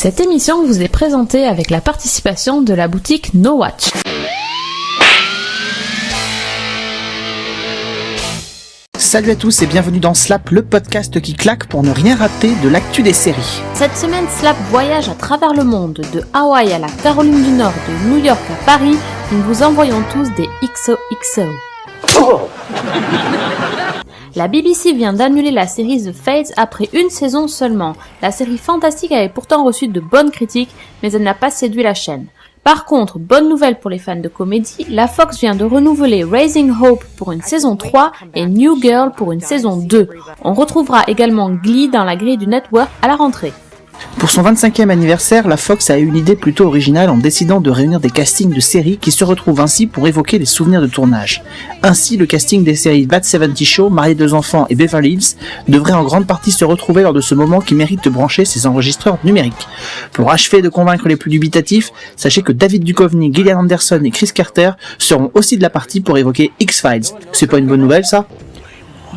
Cette émission vous est présentée avec la participation de la boutique No Watch. Salut à tous et bienvenue dans Slap, le podcast qui claque pour ne rien rater de l'actu des séries. Cette semaine, Slap voyage à travers le monde, de Hawaï à la Caroline du Nord, de New York à Paris. Nous vous envoyons tous des XOXO. La BBC vient d'annuler la série The Fades après une saison seulement. La série fantastique avait pourtant reçu de bonnes critiques, mais elle n'a pas séduit la chaîne. Par contre, bonne nouvelle pour les fans de comédie, la Fox vient de renouveler Raising Hope pour une saison 3 et New Girl pour une saison 2. On retrouvera également Glee dans la grille du network à la rentrée. Pour son 25e anniversaire, la Fox a eu une idée plutôt originale en décidant de réunir des castings de séries qui se retrouvent ainsi pour évoquer les souvenirs de tournage. Ainsi, le casting des séries That 70 Show, Marié 2 enfants et Beverly Hills devrait en grande partie se retrouver lors de ce moment qui mérite de brancher ses enregistreurs numériques. Pour achever de convaincre les plus dubitatifs, sachez que David Duchovny, Gillian Anderson et Chris Carter seront aussi de la partie pour évoquer X-Files. C'est pas une bonne nouvelle ça ?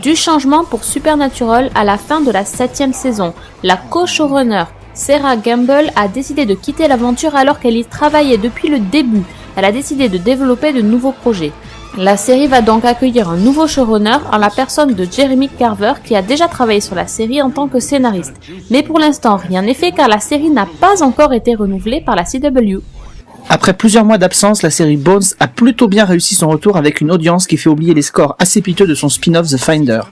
Du changement pour Supernatural à la fin de la 7e saison. La co-showrunner Sarah Gamble a décidé de quitter l'aventure alors qu'elle y travaillait depuis le début. Elle a décidé de développer de nouveaux projets. La série va donc accueillir un nouveau showrunner en la personne de Jeremy Carver qui a déjà travaillé sur la série en tant que scénariste. Mais pour l'instant, rien n'est fait car la série n'a pas encore été renouvelée par la CW. Après plusieurs mois d'absence, la série Bones a plutôt bien réussi son retour avec une audience qui fait oublier les scores assez piteux de son spin-off The Finder.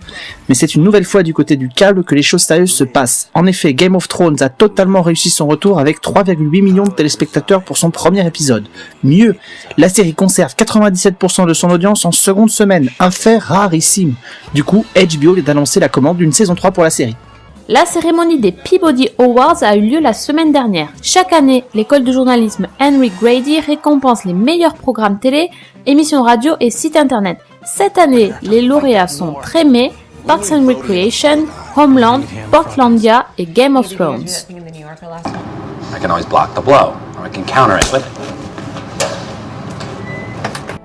Mais c'est une nouvelle fois du côté du câble que les choses sérieuses se passent. En effet, Game of Thrones a totalement réussi son retour avec 3,8 millions de téléspectateurs pour son premier épisode. Mieux, la série conserve 97% de son audience en seconde semaine, un fait rarissime. Du coup, HBO vient d'annoncer la commande d'une saison 3 pour la série. La cérémonie des Peabody Awards a eu lieu la semaine dernière. Chaque année, l'école de journalisme Henry Grady récompense les meilleurs programmes télé, émissions radio et sites internet. Cette année, les lauréats sont Treme, Parks and Recreation, Homeland, Portlandia et Game of Thrones. I can always block the blow, or I can counter it with...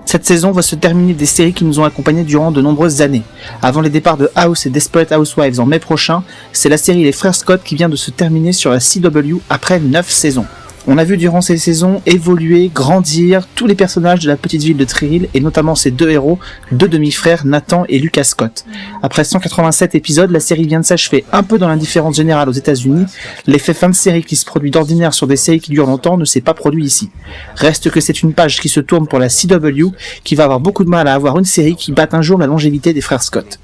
Cette saison va se terminer des séries qui nous ont accompagnés durant de nombreuses années. Avant les départs de House et Desperate Housewives en mai prochain, c'est la série Les Frères Scott qui vient de se terminer sur la CW après 9 saisons. On a vu durant ces saisons évoluer, grandir tous les personnages de la petite ville de Trill et notamment ses deux héros, deux demi-frères Nathan et Lucas Scott. Après 187 épisodes, la série vient de s'achever un peu dans l'indifférence générale aux États-Unis. L'effet fin de série qui se produit d'ordinaire sur des séries qui durent longtemps ne s'est pas produit ici. Reste que c'est une page qui se tourne pour la CW qui va avoir beaucoup de mal à avoir une série qui batte un jour la longévité des frères Scott.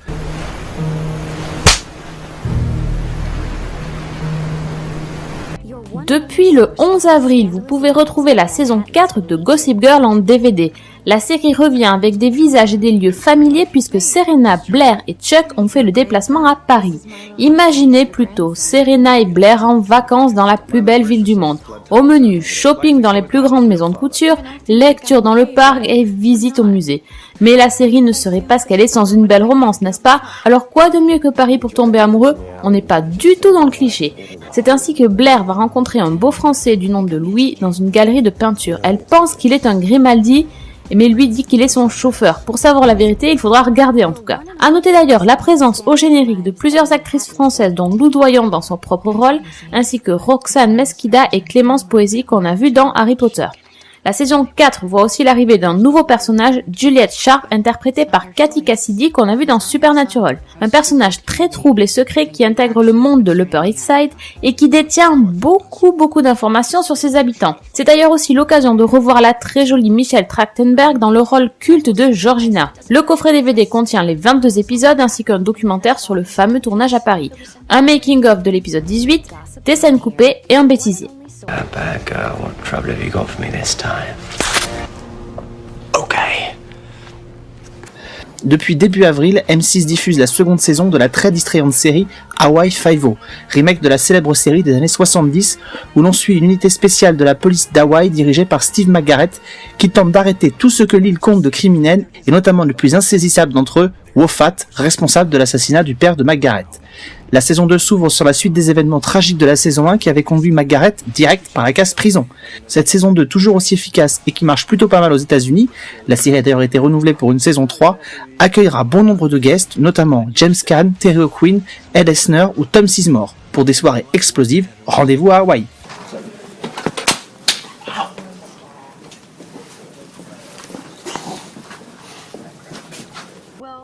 Depuis le 11 avril, vous pouvez retrouver la saison 4 de Gossip Girl en DVD. La série revient avec des visages et des lieux familiers puisque Serena, Blair et Chuck ont fait le déplacement à Paris. Imaginez plutôt Serena et Blair en vacances dans la plus belle ville du monde. Au menu, shopping dans les plus grandes maisons de couture, lecture dans le parc et visite au musée. Mais la série ne serait pas ce qu'elle est sans une belle romance, n'est-ce pas? Alors quoi de mieux que Paris pour tomber amoureux? On n'est pas du tout dans le cliché. C'est ainsi que Blair va rencontrer un beau Français du nom de Louis dans une galerie de peinture. Elle pense qu'il est un Grimaldi, mais lui dit qu'il est son chauffeur. Pour savoir la vérité, il faudra regarder en tout cas. À noter d'ailleurs la présence au générique de plusieurs actrices françaises dont Lou Doyon dans son propre rôle, ainsi que Roxane Mesquida et Clémence Poésy qu'on a vu dans Harry Potter. La saison 4 voit aussi l'arrivée d'un nouveau personnage, Juliette Sharp, interprétée par Katy Cassidy, qu'on a vu dans Supernatural. Un personnage très trouble et secret qui intègre le monde de l'Upper East Side et qui détient beaucoup d'informations sur ses habitants. C'est d'ailleurs aussi l'occasion de revoir la très jolie Michelle Trachtenberg dans le rôle culte de Georgina. Le coffret DVD contient les 22 épisodes ainsi qu'un documentaire sur le fameux tournage à Paris. Un making-of de l'épisode 18, des scènes coupées et un bêtisier. Bad girl, what trouble have you got for me this time? Okay. Depuis début avril, M6 diffuse la seconde saison de la très distrayante série Hawaii Five-O, remake de la célèbre série des années 70 où l'on suit une unité spéciale de la police d'Hawaï dirigée par Steve McGarrett qui tente d'arrêter tout ce que l'île compte de criminels et notamment le plus insaisissable d'entre eux, Wofat, responsable de l'assassinat du père de McGarrett. La saison 2 s'ouvre sur la suite des événements tragiques de la saison 1 qui avait conduit McGarrett direct par la case prison. Cette saison 2, toujours aussi efficace et qui marche plutôt pas mal aux États-Unis, la série a d'ailleurs été renouvelée pour une saison 3, accueillera bon nombre de guests, notamment James Caan, Terry O'Quinn, Ed Asner ou Tom Sizemore. Pour des soirées explosives, rendez-vous à Hawaï.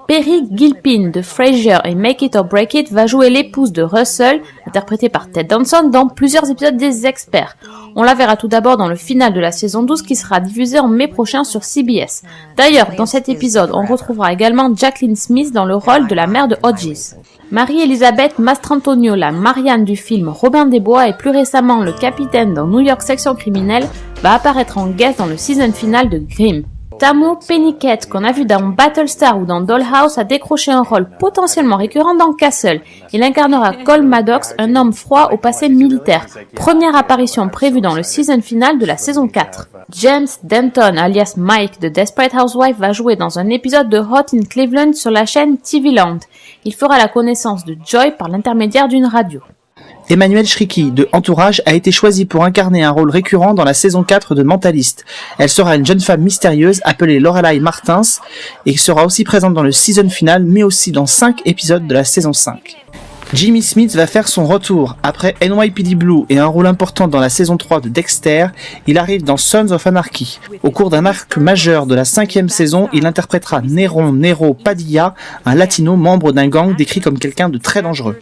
Peri Gilpin de Frasier et Make It or Break It va jouer l'épouse de Russell, interprétée par Ted Danson, dans plusieurs épisodes des Experts. On la verra tout d'abord dans le final de la saison 12 qui sera diffusé en mai prochain sur CBS. D'ailleurs, dans cet épisode, on retrouvera également Jacqueline Smith dans le rôle de la mère de Hodges. Marie-Elisabeth Mastrantonio, la Marianne du film Robin des Bois et plus récemment le capitaine dans New York Section Criminelle, va apparaître en guest dans le season final de Grimm. Tamu Pennyket, qu'on a vu dans Battlestar ou dans Dollhouse, a décroché un rôle potentiellement récurrent dans Castle. Il incarnera Cole Maddox, un homme froid au passé militaire. Première apparition prévue dans le season final de la saison 4. James Denton, alias Mike de Desperate Housewives, va jouer dans un épisode de Hot in Cleveland sur la chaîne TV Land. Il fera la connaissance de Joy par l'intermédiaire d'une radio. Emmanuelle Chriqui de Entourage a été choisie pour incarner un rôle récurrent dans la saison 4 de Mentaliste. Elle sera une jeune femme mystérieuse appelée Lorelai Martins et sera aussi présente dans le season final mais aussi dans 5 épisodes de la saison 5. Jimmy Smith va faire son retour. Après NYPD Blue et un rôle important dans la saison 3 de Dexter, il arrive dans Sons of Anarchy. Au cours d'un arc majeur de la 5e saison, il interprétera Nero Padilla, un latino membre d'un gang décrit comme quelqu'un de très dangereux.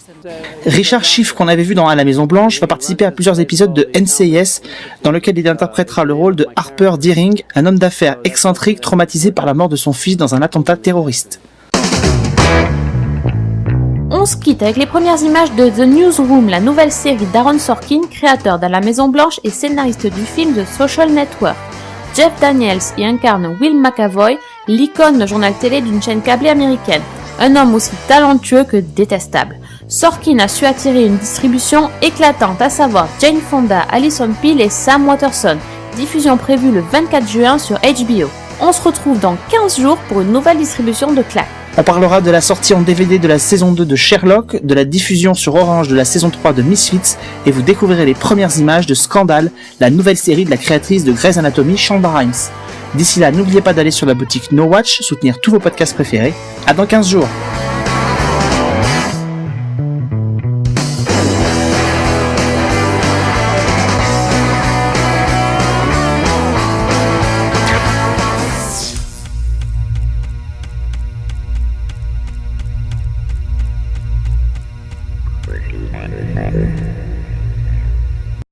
Richard Schiff, qu'on avait vu dans À la Maison Blanche, va participer à plusieurs épisodes de NCIS, dans lequel il interprétera le rôle de Harper Deering, un homme d'affaires excentrique traumatisé par la mort de son fils dans un attentat terroriste. On se quitte avec les premières images de The Newsroom, la nouvelle série d'Aaron Sorkin, créateur d'À la Maison Blanche et scénariste du film The Social Network. Jeff Daniels y incarne Will McAvoy, l'icône de journal télé d'une chaîne câblée américaine. Un homme aussi talentueux que détestable. Sorkin a su attirer une distribution éclatante, à savoir Jane Fonda, Alison Peel et Sam Waterston. Diffusion prévue le 24 juin sur HBO. On se retrouve dans 15 jours pour une nouvelle distribution de claques. On parlera de la sortie en DVD de la saison 2 de Sherlock, de la diffusion sur Orange de la saison 3 de Misfits, et vous découvrirez les premières images de Scandal, la nouvelle série de la créatrice de Grey's Anatomy, Shonda Rhimes. D'ici là, n'oubliez pas d'aller sur la boutique No Watch, soutenir tous vos podcasts préférés. À dans 15 jours.